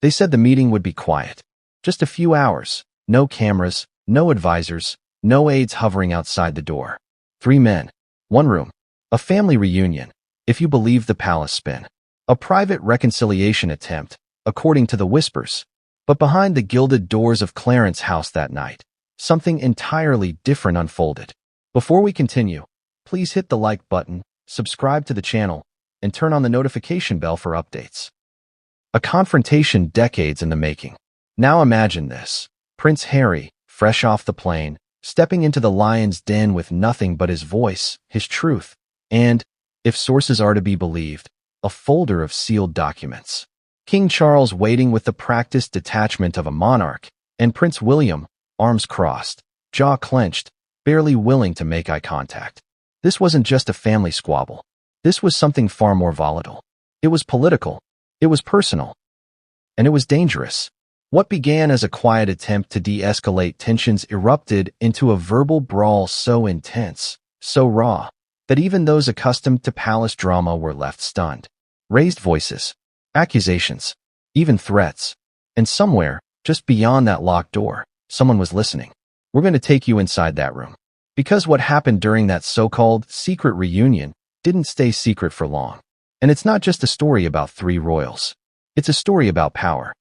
They said the meeting would be quiet. Just a few hours. No cameras, no advisors, no aides hovering outside the door. 3 men. 1 room. A family reunion, if you believe the palace spin. A private reconciliation attempt, according to the whispers. But behind the gilded doors of Clarence House that night, something entirely different unfolded. Before we continue, please hit the like button, subscribe to the channel, and turn on the notification bell for updates. A confrontation decades in the making. Now imagine this. Prince Harry, fresh off the plane, stepping into the lion's den with nothing but his voice, his truth, and, if sources are to be believed, a folder of sealed documents. King Charles waiting with the practiced detachment of a monarch, and Prince William, arms crossed, jaw clenched, barely willing to make eye contact. This wasn't just a family squabble. This was something far more volatile. It was political. It was personal. And it was dangerous. What began as a quiet attempt to de-escalate tensions erupted into a verbal brawl so intense, so raw, that even those accustomed to palace drama were left stunned. Raised voices, accusations, even threats. And somewhere, just beyond that locked door, someone was listening. We're going to take you inside that room. Because what happened during that so-called secret reunion didn't stay secret for long. And it's not just a story about 3 royals. It's a story about power.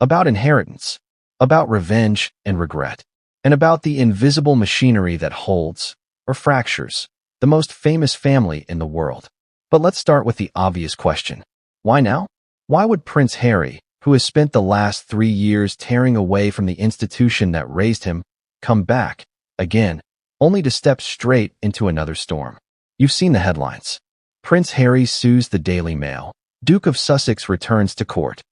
About inheritance. About revenge and regret. And about the invisible machinery that holds, or fractures, the most famous family in the world. But let's start with the obvious question. Why now? Why would Prince Harry, who has spent the last 3 years tearing away from the institution that raised him, come back, again, only to step straight into another storm? You've seen the headlines. Prince Harry sues the Daily Mail. Duke of Sussex returns to court.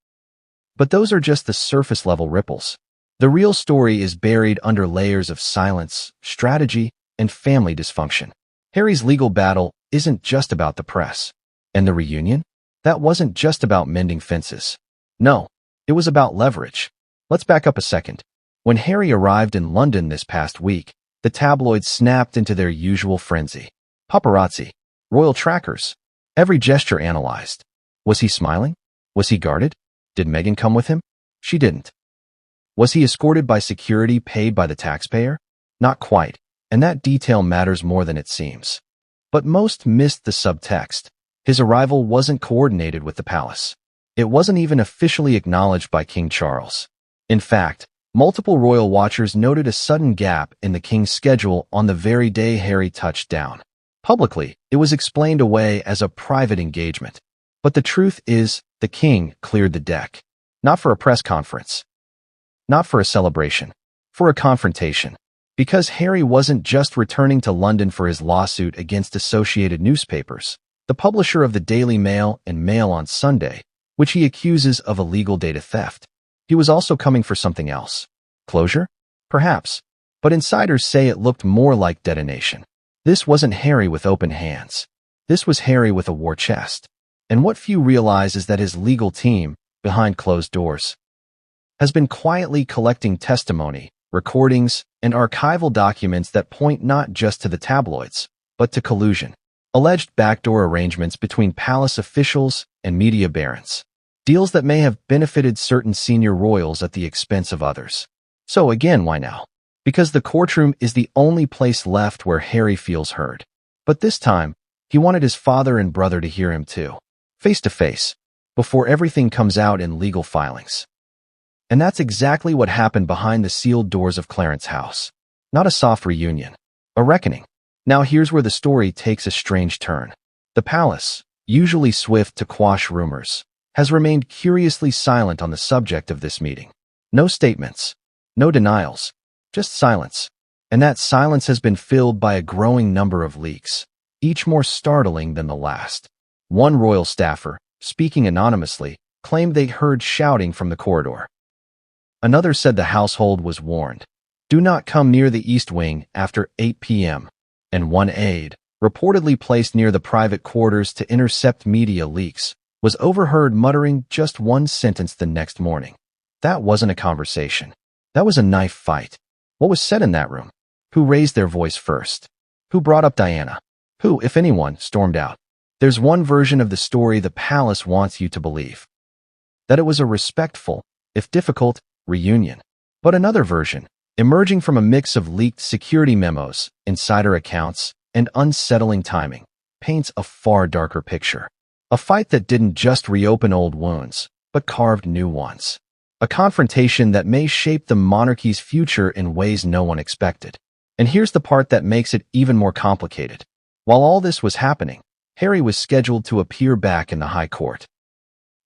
But those are just the surface-level ripples. The real story is buried under layers of silence, strategy, and family dysfunction. Harry's legal battle isn't just about the press. And the reunion? That wasn't just about mending fences. No, it was about leverage. Let's back up a second. When Harry arrived in London this past week, the tabloids snapped into their usual frenzy. Paparazzi, royal trackers, every gesture analyzed. Was he smiling? Was he guarded? Did Meghan come with him? She didn't. Was he escorted by security paid by the taxpayer? Not quite, and that detail matters more than it seems. But most missed the subtext. His arrival wasn't coordinated with the palace. It wasn't even officially acknowledged by King Charles. In fact, multiple royal watchers noted a sudden gap in the king's schedule on the very day Harry touched down. Publicly, it was explained away as a private engagement. But the truth is, the king cleared the deck. Not for a press conference. Not for a celebration. For a confrontation. Because Harry wasn't just returning to London for his lawsuit against Associated Newspapers, the publisher of the Daily Mail and Mail on Sunday, which he accuses of illegal data theft. He was also coming for something else. Closure? Perhaps. But insiders say it looked more like detonation. This wasn't Harry with open hands. This was Harry with a war chest. And what few realize is that his legal team, behind closed doors, has been quietly collecting testimony, recordings, and archival documents that point not just to the tabloids, but to collusion. Alleged backdoor arrangements between palace officials and media barons. Deals that may have benefited certain senior royals at the expense of others. So again, why now? Because the courtroom is the only place left where Harry feels heard. But this time, he wanted his father and brother to hear him too. Face to face, before everything comes out in legal filings. And that's exactly what happened behind the sealed doors of Clarence House. Not a soft reunion. A reckoning. Now here's where the story takes a strange turn. The palace, usually swift to quash rumors, has remained curiously silent on the subject of this meeting. No statements. No denials. Just silence. And that silence has been filled by a growing number of leaks, each more startling than the last. One royal staffer, speaking anonymously, claimed they heard shouting from the corridor. Another said the household was warned. Do not come near the East Wing after 8 p.m. And one aide, reportedly placed near the private quarters to intercept media leaks, was overheard muttering just one sentence the next morning. That wasn't a conversation. That was a knife fight. What was said in that room? Who raised their voice first? Who brought up Diana? Who, if anyone, stormed out? There's one version of the story the palace wants you to believe. that it was a respectful, if difficult, reunion. But another version, emerging from a mix of leaked security memos, insider accounts, and unsettling timing, paints a far darker picture. A fight that didn't just reopen old wounds, but carved new ones. A confrontation that may shape the monarchy's future in ways no one expected. And here's the part that makes it even more complicated. While all this was happening, Harry was scheduled to appear back in the High Court.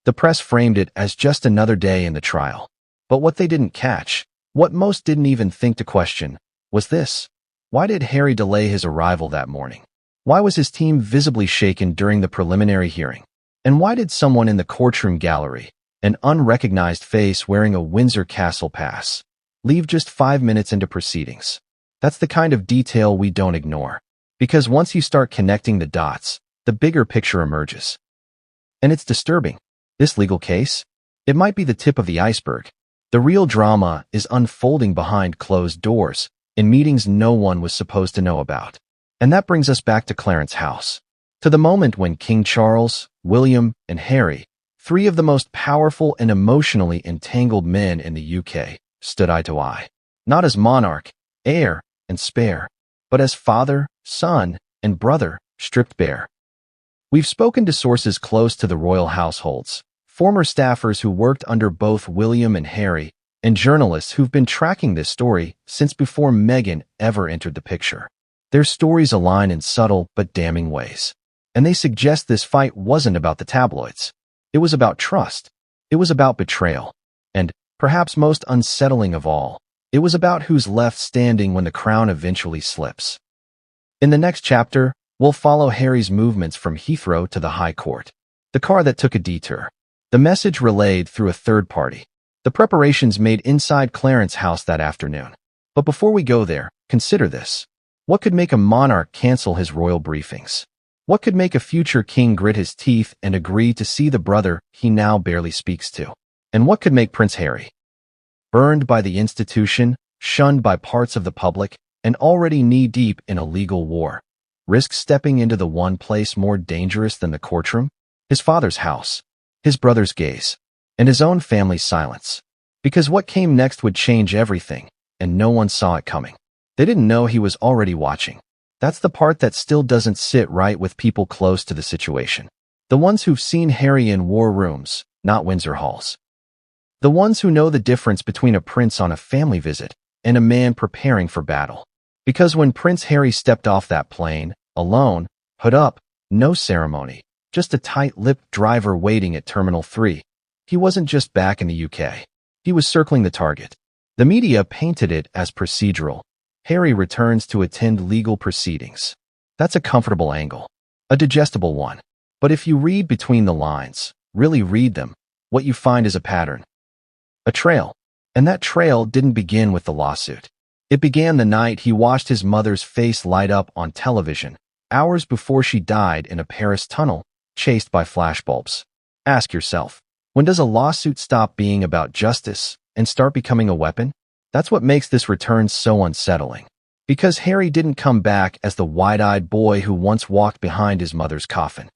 The press framed it as just another day in the trial. But what they didn't catch, what most didn't even think to question, was this. Why did Harry delay his arrival that morning? Why was his team visibly shaken during the preliminary hearing? And why did someone in the courtroom gallery, an unrecognized face wearing a Windsor Castle pass, leave just 5 minutes into proceedings? That's the kind of detail we don't ignore. Because once you start connecting the dots, the bigger picture emerges. And it's disturbing. This legal case? It might be the tip of the iceberg. The real drama is unfolding behind closed doors, in meetings no one was supposed to know about. And that brings us back to Clarence House. To the moment when King Charles, William, and Harry, three of the most powerful and emotionally entangled men in the UK, stood eye to eye. Not as monarch, heir, and spare, but as father, son, and brother, stripped bare. We've spoken to sources close to the royal households, former staffers who worked under both William and Harry, and journalists who've been tracking this story since before Meghan ever entered the picture. Their stories align in subtle but damning ways. And they suggest this fight wasn't about the tabloids. It was about trust. It was about betrayal. And, perhaps most unsettling of all, it was about who's left standing when the crown eventually slips. In the next chapter, we'll follow Harry's movements from Heathrow to the High Court, the car that took a detour, the message relayed through a third party, the preparations made inside Clarence House that afternoon. But before we go there, consider this. What could make a monarch cancel his royal briefings? What could make a future king grit his teeth and agree to see the brother he now barely speaks to? And what could make Prince Harry, burned by the institution, shunned by parts of the public, and already knee-deep in a legal war, risk stepping into the one place more dangerous than the courtroom? His father's house, his brother's gaze, and his own family's silence. Because what came next would change everything, and no one saw it coming. They didn't know he was already watching. That's the part that still doesn't sit right with people close to the situation. The ones who've seen Harry in war rooms, not Windsor halls. The ones who know the difference between a prince on a family visit and a man preparing for battle. Because when Prince Harry stepped off that plane, alone, hood up, no ceremony, just a tight-lipped driver waiting at Terminal 3, he wasn't just back in the UK. He was circling the target. The media painted it as procedural. Harry returns to attend legal proceedings. That's a comfortable angle, a digestible one. But if you read between the lines, really read them, what you find is a pattern. A trail. And that trail didn't begin with the lawsuit. It began the night he watched his mother's face light up on television, hours before she died in a Paris tunnel, chased by flashbulbs. Ask yourself, when does a lawsuit stop being about justice and start becoming a weapon? That's what makes this return so unsettling. Because Harry didn't come back as the wide-eyed boy who once walked behind his mother's coffin.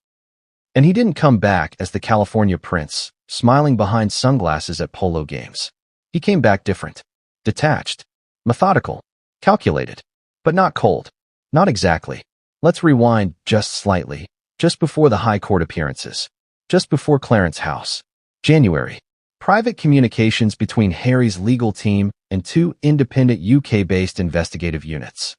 And he didn't come back as the California prince, smiling behind sunglasses at polo games. He came back different. Detached. Methodical. Calculated. But not cold. Not exactly. Let's rewind just slightly. Just before the High Court appearances. Just before Clarence House. January. Private communications between Harry's legal team and two independent UK-based investigative units.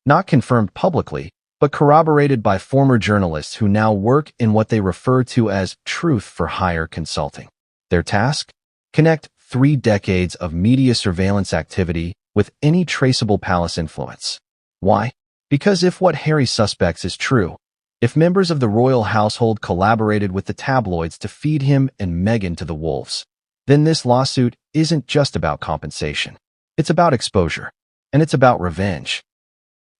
Not confirmed publicly, but corroborated by former journalists who now work in what they refer to as truth for hire consulting. Their task? Connect 3 decades of media surveillance activity with any traceable palace influence. Why? Because if what Harry suspects is true, if members of the royal household collaborated with the tabloids to feed him and Meghan to the wolves, then this lawsuit isn't just about compensation. It's about exposure. And it's about revenge.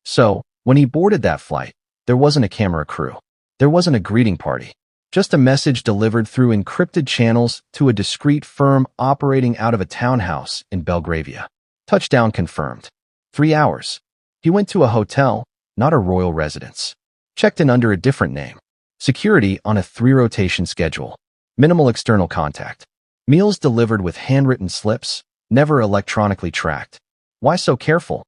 So, when he boarded that flight, there wasn't a camera crew. There wasn't a greeting party. Just a message delivered through encrypted channels to a discreet firm operating out of a townhouse in Belgravia. Touchdown confirmed. 3 hours. He went to a hotel, not a royal residence. Checked in under a different name. Security on a 3-rotation schedule. Minimal external contact. Meals delivered with handwritten slips, never electronically tracked. Why so careful?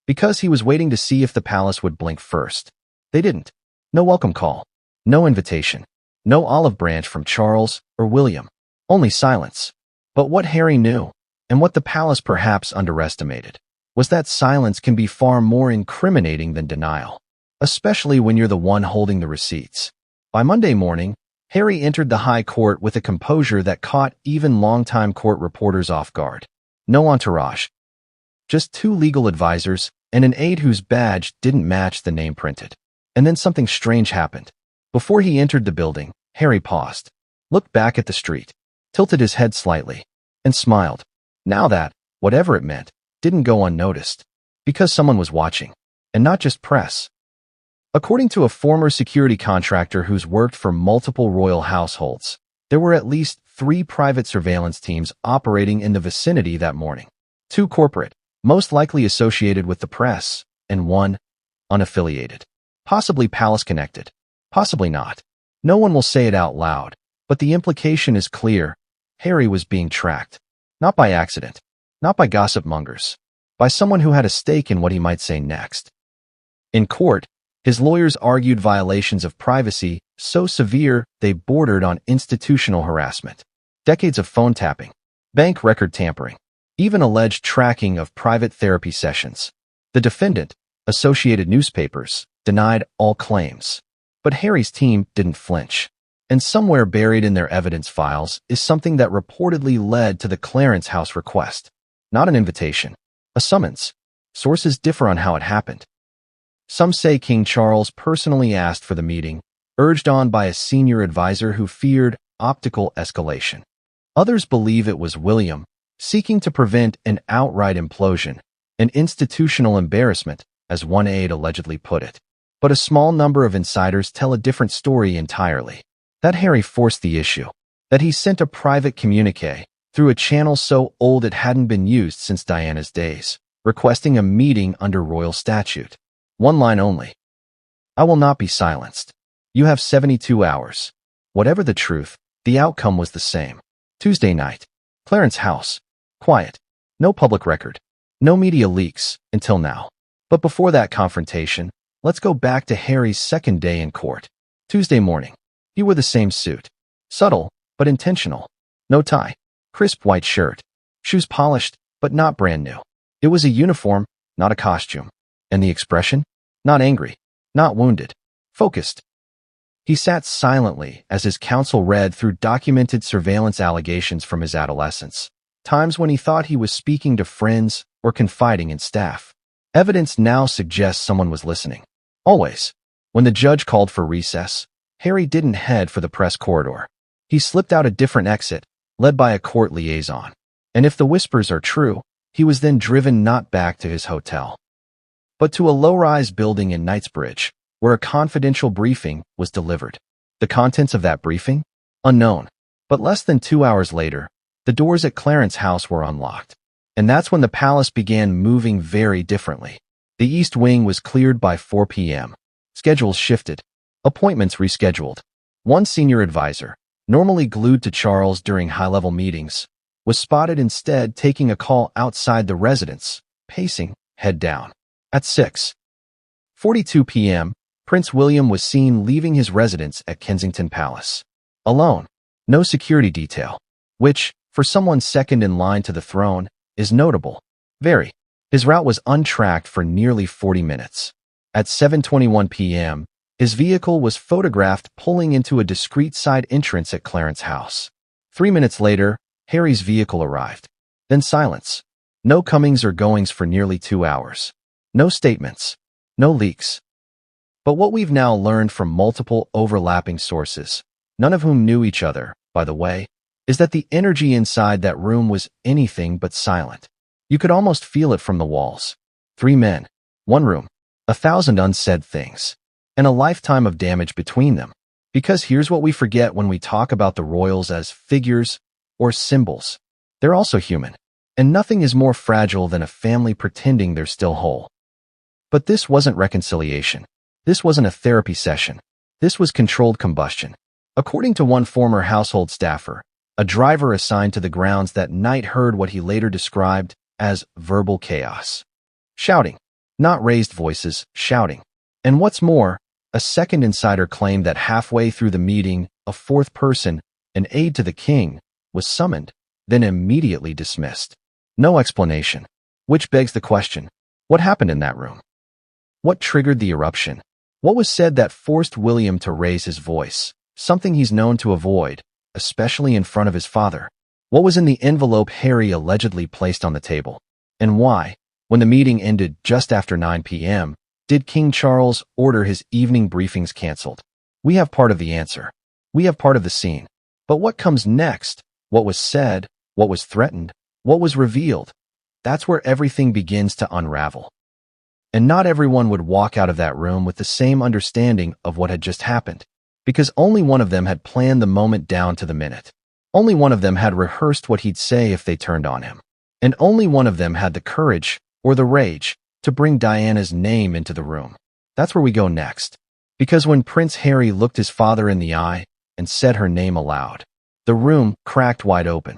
Because he was waiting to see if the palace would blink first. They didn't. No welcome call. No invitation. No olive branch from Charles or William. Only silence. But what Harry knew, and what the palace perhaps underestimated, was that silence can be far more incriminating than denial, especially when you're the one holding the receipts. By Monday morning, Harry entered the High Court with a composure that caught even longtime court reporters off guard. No entourage. Just 2 legal advisors and an aide whose badge didn't match the name printed. And then something strange happened. Before he entered the building, Harry paused, looked back at the street, tilted his head slightly, and smiled. Now that, whatever it meant, didn't go unnoticed. Because someone was watching. And not just press. According to a former security contractor who's worked for multiple royal households, there were at least 3 private surveillance teams operating in the vicinity that morning. 2 corporate, most likely associated with the press, and 1 unaffiliated. Possibly palace-connected. Possibly not. No one will say it out loud, but the implication is clear. Harry was being tracked. Not by accident. Not by gossip mongers. By someone who had a stake in what he might say next. In court, his lawyers argued violations of privacy so severe they bordered on institutional harassment. Decades of phone tapping, bank record tampering, even alleged tracking of private therapy sessions. The defendant, Associated Newspapers, denied all claims. But Harry's team didn't flinch. And somewhere buried in their evidence files is something that reportedly led to the Clarence House request. Not an invitation. A summons. Sources differ on how it happened. Some say King Charles personally asked for the meeting, urged on by a senior advisor who feared optical escalation. Others believe it was William, seeking to prevent an outright implosion, an institutional embarrassment, as one aide allegedly put it. But a small number of insiders tell a different story entirely. That Harry forced the issue. That he sent a private communique, through a channel so old it hadn't been used since Diana's days, requesting a meeting under royal statute. 1 line only. I will not be silenced. You have 72 hours. Whatever the truth, the outcome was the same. Tuesday night. Clarence House. Quiet. No public record. No media leaks, until now. But before that confrontation, let's go back to Harry's second day in court. Tuesday morning. He wore the same suit. Subtle, but intentional. No tie. Crisp white shirt. Shoes polished, but not brand new. It was a uniform, not a costume. And the expression? Not angry. Not wounded. Focused. He sat silently as his counsel read through documented surveillance allegations from his adolescence. Times when he thought he was speaking to friends or confiding in staff. Evidence now suggests someone was listening. Always. When the judge called for recess, Harry didn't head for the press corridor. He slipped out a different exit, led by a court liaison. And if the whispers are true, he was then driven not back to his hotel, but to a low-rise building in Knightsbridge, where a confidential briefing was delivered. The contents of that briefing? Unknown. But less than 2 hours later, the doors at Clarence House were unlocked. And that's when the palace began moving very differently. The East Wing was cleared by 4 p.m. Schedules shifted. Appointments rescheduled. One senior advisor, normally glued to Charles during high-level meetings, was spotted instead taking a call outside the residence, pacing, head down. At 6:42 p.m., Prince William was seen leaving his residence at Kensington Palace. Alone. No security detail. Which, for someone second in line to the throne, is notable. Very. His route was untracked for nearly 40 minutes. At 7:21 p.m., his vehicle was photographed pulling into a discreet side entrance at Clarence House. 3 minutes later, Harry's vehicle arrived. Then silence. No comings or goings for nearly 2 hours. No statements. No leaks. But what we've now learned from multiple overlapping sources, none of whom knew each other, by the way, is that the energy inside that room was anything but silent. You could almost feel it from the walls. 3 men, 1 room, 1,000 unsaid things, and a lifetime of damage between them. Because here's what we forget when we talk about the royals as figures or symbols. They're also human, and nothing is more fragile than a family pretending they're still whole. But this wasn't reconciliation. This wasn't a therapy session. This was controlled combustion. According to one former household staffer, a driver assigned to the grounds that night heard what he later described as verbal chaos. Shouting. Not raised voices, shouting. And what's more, a second insider claimed that halfway through the meeting, a fourth person, an aide to the king, was summoned, then immediately dismissed. No explanation. Which begs the question, what happened in that room? What triggered the eruption? What was said that forced William to raise his voice, something he's known to avoid, especially in front of his father? What was in the envelope Harry allegedly placed on the table? And why, when the meeting ended just after 9 p.m., did King Charles order his evening briefings canceled? We have part of the answer. We have part of the scene. But what comes next? What was said? What was threatened? What was revealed? That's where everything begins to unravel. And not everyone would walk out of that room with the same understanding of what had just happened, because only one of them had planned the moment down to the minute. Only one of them had rehearsed what he'd say if they turned on him. And only one of them had the courage, or the rage, to bring Diana's name into the room. That's where we go next. Because when Prince Harry looked his father in the eye and said her name aloud, the room cracked wide open.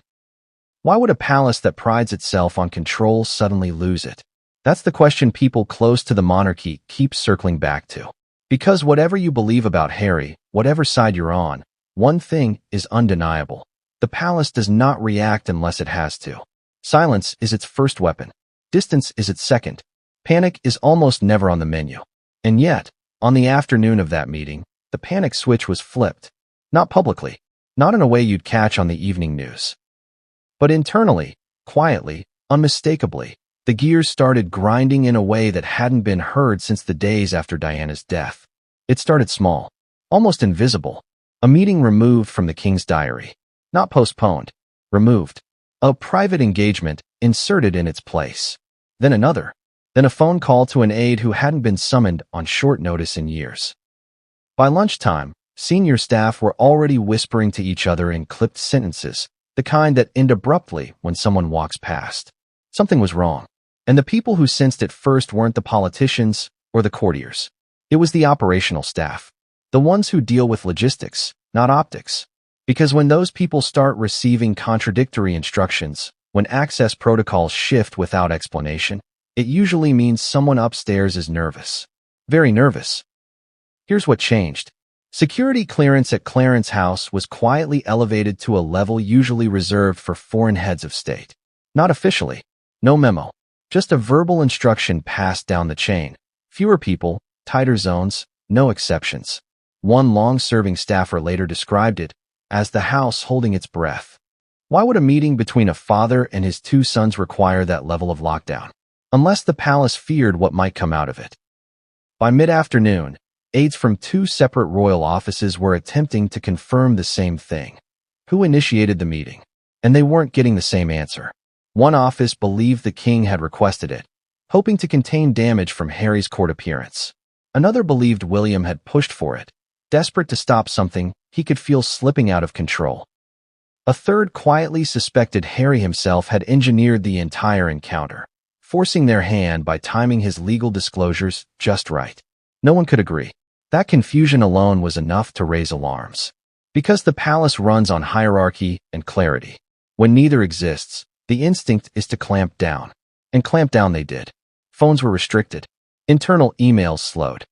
Why would a palace that prides itself on control suddenly lose it? That's the question people close to the monarchy keep circling back to. Because whatever you believe about Harry, whatever side you're on, one thing is undeniable. The palace does not react unless it has to. Silence is its first weapon. Distance is its second. Panic is almost never on the menu. And yet, on the afternoon of that meeting, the panic switch was flipped. Not publicly, not in a way you'd catch on the evening news. But internally, quietly, unmistakably, the gears started grinding in a way that hadn't been heard since the days after Diana's death. It started small, almost invisible. A meeting removed from the king's diary. Not postponed, removed. A private engagement inserted in its place. Then another. Then a phone call to an aide who hadn't been summoned on short notice in years. By lunchtime, senior staff were already whispering to each other in clipped sentences, the kind that end abruptly when someone walks past. Something was wrong. And the people who sensed it first weren't the politicians or the courtiers. It was the operational staff. The ones who deal with logistics, not optics. Because when those people start receiving contradictory instructions, when access protocols shift without explanation, it usually means someone upstairs is nervous. Very nervous. Here's what changed. Security clearance at Clarence House was quietly elevated to a level usually reserved for foreign heads of state. Not officially. No memo. Just a verbal instruction passed down the chain. Fewer people, tighter zones, no exceptions. One long-serving staffer later described it as the house holding its breath. Why would a meeting between a father and his two sons require that level of lockdown? Unless the palace feared what might come out of it. By mid-afternoon, aides from two separate royal offices were attempting to confirm the same thing. Who initiated the meeting? And they weren't getting the same answer. One office believed the king had requested it, hoping to contain damage from Harry's court appearance. Another believed William had pushed for it, desperate to stop something he could feel slipping out of control. A third quietly suspected Harry himself had engineered the entire encounter, forcing their hand by timing his legal disclosures just right. No one could agree. That confusion alone was enough to raise alarms. Because the palace runs on hierarchy and clarity. When neither exists, the instinct is to clamp down. And clamp down they did. Phones were restricted. Internal emails slowed.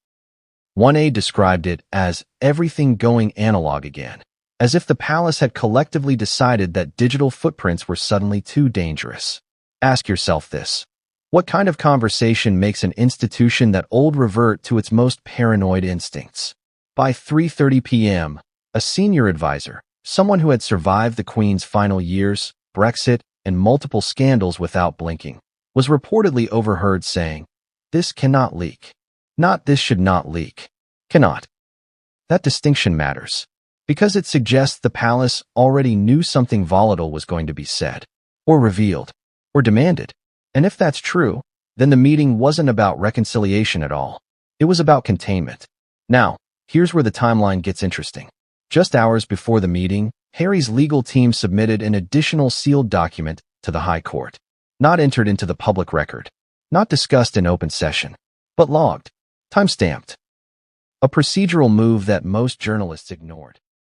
One aide described it as everything going analog again, as if the palace had collectively decided that digital footprints were suddenly too dangerous. Ask yourself this. What kind of conversation makes an institution that old revert to its most paranoid instincts? By 3:30 p.m., a senior advisor, someone who had survived the Queen's final years, Brexit, and multiple scandals without blinking, was reportedly overheard saying, "This cannot leak." Not "this should not leak." Cannot. That distinction matters, because it suggests the palace already knew something volatile was going to be said, or revealed, or demanded. And if that's true, then the meeting wasn't about reconciliation at all. It was about containment. Now, here's where the timeline gets interesting. Just hours before the meeting, Harry's legal team submitted an additional sealed document to the High Court. Not entered into the public record. Not discussed in open session. But logged. Time-stamped. A procedural move that most journalists ignored.